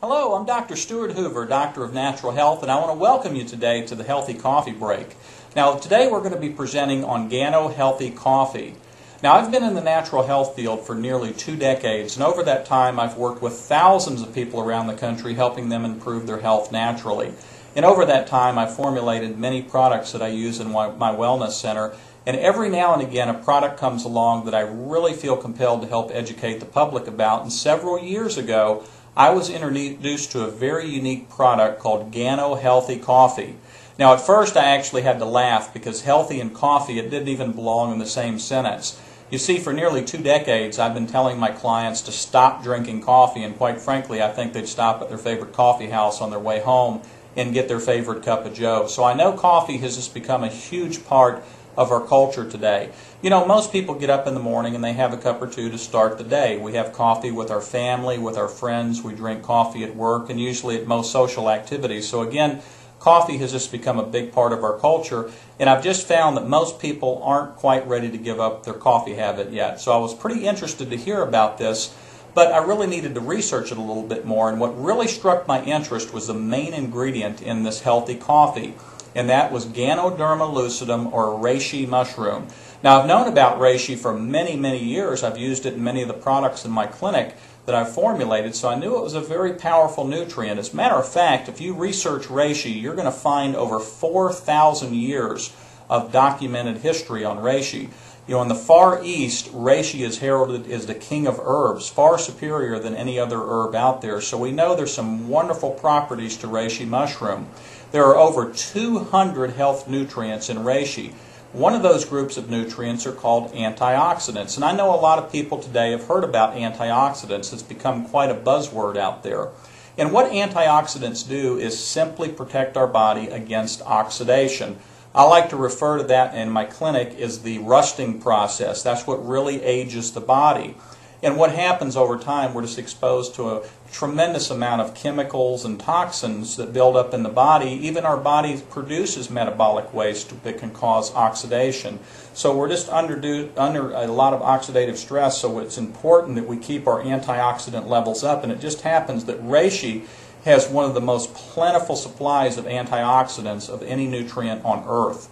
Hello, I'm Dr. Stuart Hoover, Doctor of Natural Health, and I want to welcome you today to the Healthy Coffee Break. Now, today we're going to be presenting on Gano Healthy Coffee. Now, I've been in the natural health field for nearly 2 decades, and over that time I've worked with thousands of people around the country helping them improve their health naturally. And over that time I've formulated many products that I use in my wellness center, and every now and again a product comes along that I really feel compelled to help educate the public about. And several years ago I was introduced to a very unique product called Gano Healthy Coffee. Now, at first I actually had to laugh because healthy and coffee, it didn't even belong in the same sentence. You see, for nearly 2 decades I've been telling my clients to stop drinking coffee, and quite frankly I think they'd stop at their favorite coffee house on their way home and get their favorite cup of joe. So I know coffee has just become a huge part of our culture today. You know, most people get up in the morning and they have a cup or two to start the day. We have coffee with our family, with our friends. We drink coffee at work and usually at most social activities. So again, coffee has just become a big part of our culture, and I've just found that most people aren't quite ready to give up their coffee habit yet. So I was pretty interested to hear about this, but I really needed to research it a little bit more, and what really struck my interest was the main ingredient in this healthy coffee, and that was Ganoderma lucidum, or reishi mushroom. Now, I've known about reishi for many, many years. I've used it in many of the products in my clinic that I've formulated, so I knew it was a very powerful nutrient. As a matter of fact, if you research reishi, you're going to find over 4,000 years of documented history on reishi. You know, in the Far East, reishi is heralded as the king of herbs, far superior than any other herb out there. So we know there's some wonderful properties to reishi mushroom. There are over 200 health nutrients in reishi. One of those groups of nutrients are called antioxidants. And I know a lot of people today have heard about antioxidants. It's become quite a buzzword out there. And what antioxidants do is simply protect our body against oxidation. I like to refer to that in my clinic as the rusting process. That's what really ages the body. And what happens over time, we're just exposed to a tremendous amount of chemicals and toxins that build up in the body. Even our body produces metabolic waste that can cause oxidation. So we're just under a lot of oxidative stress, so it's important that we keep our antioxidant levels up. And it just happens that reishi has one of the most plentiful supplies of antioxidants of any nutrient on earth.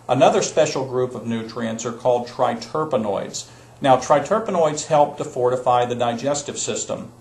Another special group of nutrients are called triterpenoids. Now, triterpenoids help to fortify the digestive system.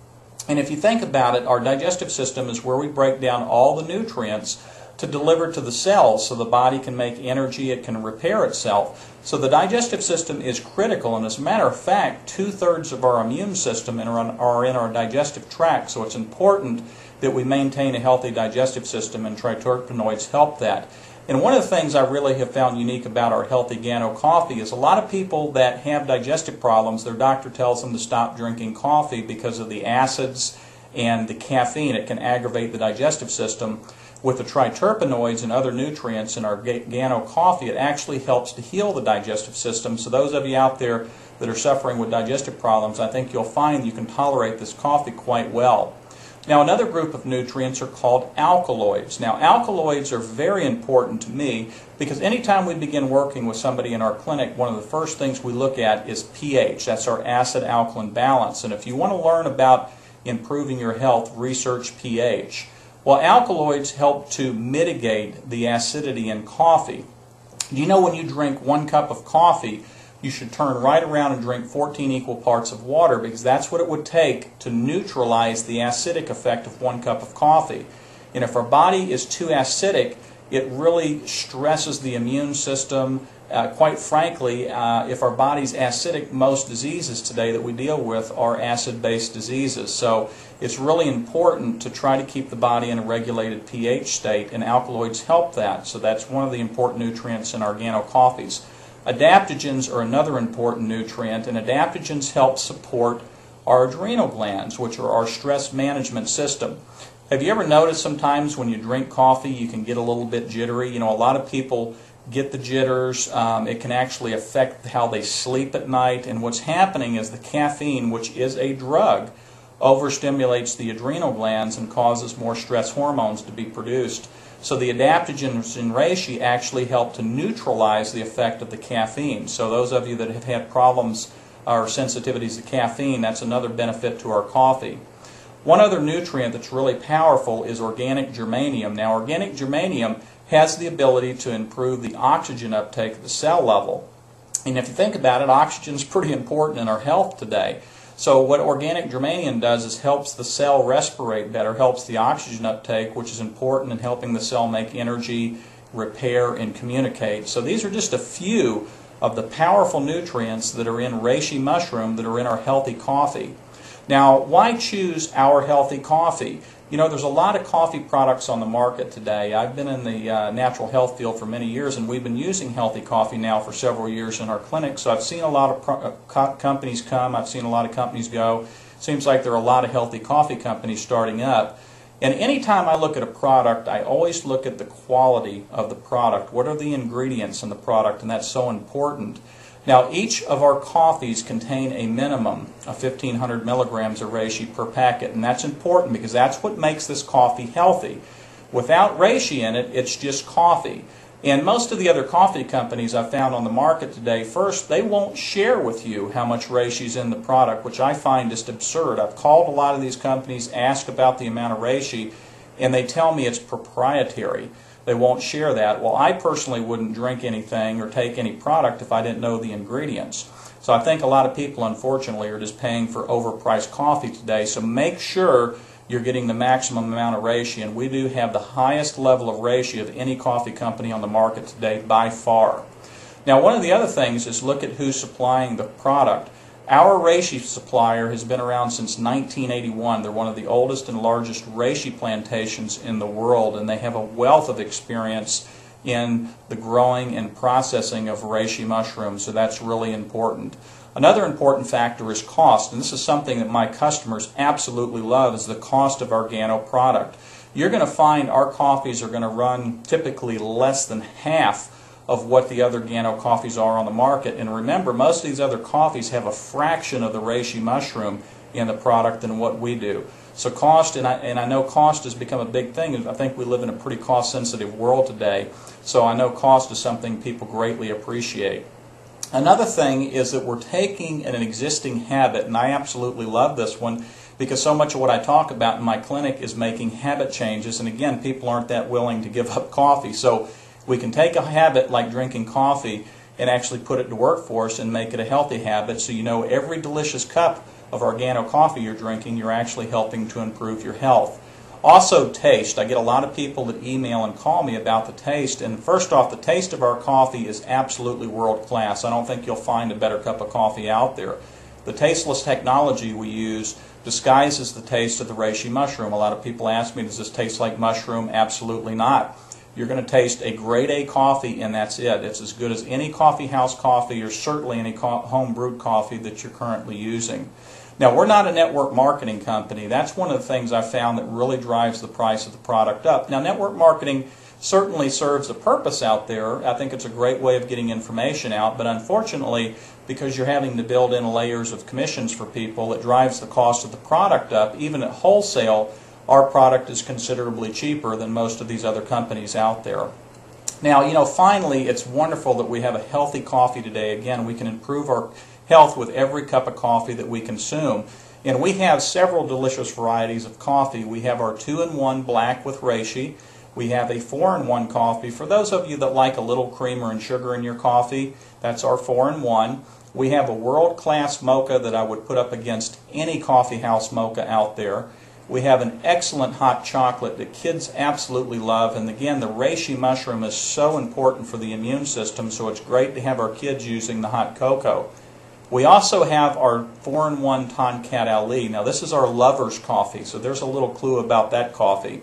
And if you think about it, our digestive system is where we break down all the nutrients to deliver to the cells so the body can make energy, it can repair itself. So the digestive system is critical, and as a matter of fact, 2/3 of our immune system are in our digestive tract, so it's important that we maintain a healthy digestive system, and triterpenoids help that. And one of the things I really have found unique about our healthy Gano coffee is a lot of people that have digestive problems, their doctor tells them to stop drinking coffee because of the acids and the caffeine. It can aggravate the digestive system. With the triterpenoids and other nutrients in our Gano coffee, it actually helps to heal the digestive system. So those of you out there that are suffering with digestive problems, I think you'll find you can tolerate this coffee quite well. Now, another group of nutrients are called alkaloids. Now, alkaloids are very important to me because anytime we begin working with somebody in our clinic, one of the first things we look at is pH. That's our acid-alkaline balance. And if you want to learn about improving your health, research pH. Well, alkaloids help to mitigate the acidity in coffee. You know, when you drink 1 cup of coffee, you should turn right around and drink 14 equal parts of water, because that's what it would take to neutralize the acidic effect of 1 cup of coffee. And if our body is too acidic, it really stresses the immune system. Quite frankly, if our body's acidic, most diseases today that we deal with are acid-based diseases. So it's really important to try to keep the body in a regulated pH state, and alkaloids help that. So that's one of the important nutrients in our Gano coffees. Adaptogens are another important nutrient, and adaptogens help support our adrenal glands, which are our stress management system. Have you ever noticed sometimes when you drink coffee you can get a little bit jittery? You know, a lot of people get the jitters. It can actually affect how they sleep at night, and what's happening is the caffeine, which is a drug, overstimulates the adrenal glands and causes more stress hormones to be produced. So the adaptogens in reishi actually help to neutralize the effect of the caffeine. So those of you that have had problems or sensitivities to caffeine, that's another benefit to our coffee. One other nutrient that's really powerful is organic germanium. Now, organic germanium has the ability to improve the oxygen uptake at the cell level. And if you think about it, oxygen is pretty important in our health today. So what organic germanium does is helps the cell respirate better, helps the oxygen uptake, which is important in helping the cell make energy, repair, and communicate. So these are just a few of the powerful nutrients that are in reishi mushroom that are in our healthy coffee. Now, why choose our healthy coffee? You know, there's a lot of coffee products on the market today. I've been in the natural health field for many years, and we've been using healthy coffee now for several years in our clinic. So I've seen a lot of companies come. I've seen a lot of companies go. Seems like there are a lot of healthy coffee companies starting up. And anytime I look at a product, I always look at the quality of the product. What are the ingredients in the product? And that's so important. Now, each of our coffees contain a minimum of 1,500 milligrams of reishi per packet, and that's important because that's what makes this coffee healthy. Without reishi in it, it's just coffee. And most of the other coffee companies I've found on the market today, first, they won't share with you how much reishi is in the product, which I find just absurd. I've called a lot of these companies, asked about the amount of reishi, and they tell me it's proprietary. They won't share that. Well, I personally wouldn't drink anything or take any product if I didn't know the ingredients. So I think a lot of people, unfortunately, are just paying for overpriced coffee today. So make sure you're getting the maximum amount of reishi, and we do have the highest level of reishi of any coffee company on the market today by far. Now, one of the other things is look at who's supplying the product. Our reishi supplier has been around since 1981. They're one of the oldest and largest reishi plantations in the world, and they have a wealth of experience in the growing and processing of reishi mushrooms, so that's really important. Another important factor is cost, and this is something that my customers absolutely love, is the cost of our Gano product. You're going to find our coffees are going to run typically less than half of what the other Gano coffees are on the market. And remember, most of these other coffees have a fraction of the reishi mushroom in the product than what we do. So cost, and I know cost has become a big thing. I think we live in a pretty cost-sensitive world today, so I know cost is something people greatly appreciate. Another thing is that we're taking an existing habit, and I absolutely love this one, because so much of what I talk about in my clinic is making habit changes, and again, people aren't that willing to give up coffee. So we can take a habit like drinking coffee and actually put it to work for us and make it a healthy habit, so you know every delicious cup of our Gano coffee you're drinking, you're actually helping to improve your health. Also, taste. I get a lot of people that email and call me about the taste, and first off, the taste of our coffee is absolutely world class. I don't think you'll find a better cup of coffee out there. The tasteless technology we use disguises the taste of the reishi mushroom. A lot of people ask me, does this taste like mushroom? Absolutely not. You're going to taste a grade A coffee, and that's it. It's as good as any coffee house coffee, or certainly any home brewed coffee that you're currently using. Now, we're not a network marketing company. That's one of the things I found that really drives the price of the product up. Now, network marketing certainly serves a purpose out there. I think it's a great way of getting information out, but unfortunately, because you're having to build in layers of commissions for people, it drives the cost of the product up. Even at wholesale, our product is considerably cheaper than most of these other companies out there. Now, you know, finally, it's wonderful that we have a healthy coffee today. Again, we can improve our health with every cup of coffee that we consume. And we have several delicious varieties of coffee. We have our 2-in-1 black with reishi. We have a 4-in-1 coffee. For those of you that like a little creamer and sugar in your coffee, that's our 4-in-1. We have a world-class mocha that I would put up against any coffee house mocha out there. We have an excellent hot chocolate that kids absolutely love. And again, the reishi mushroom is so important for the immune system, so it's great to have our kids using the hot cocoa. We also have our 4-in-1 Tonkat Ali. Now, this is our lover's coffee, so there's a little clue about that coffee.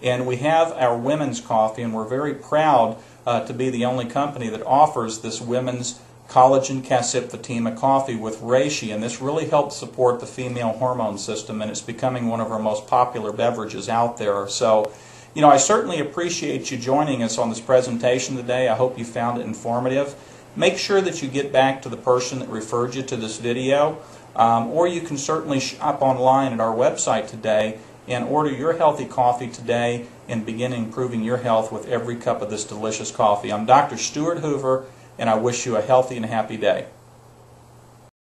And we have our women's coffee, and we're very proud to be the only company that offers this women's collagen Casip Fatima coffee with reishi, and this really helps support the female hormone system, and it's becoming one of our most popular beverages out there. So, you know, I certainly appreciate you joining us on this presentation today. I hope you found it informative. Make sure that you get back to the person that referred you to this video, or you can certainly shop online at our website today and order your healthy coffee today and begin improving your health with every cup of this delicious coffee. I'm Dr. Stuart Hoover, and I wish you a healthy and happy day.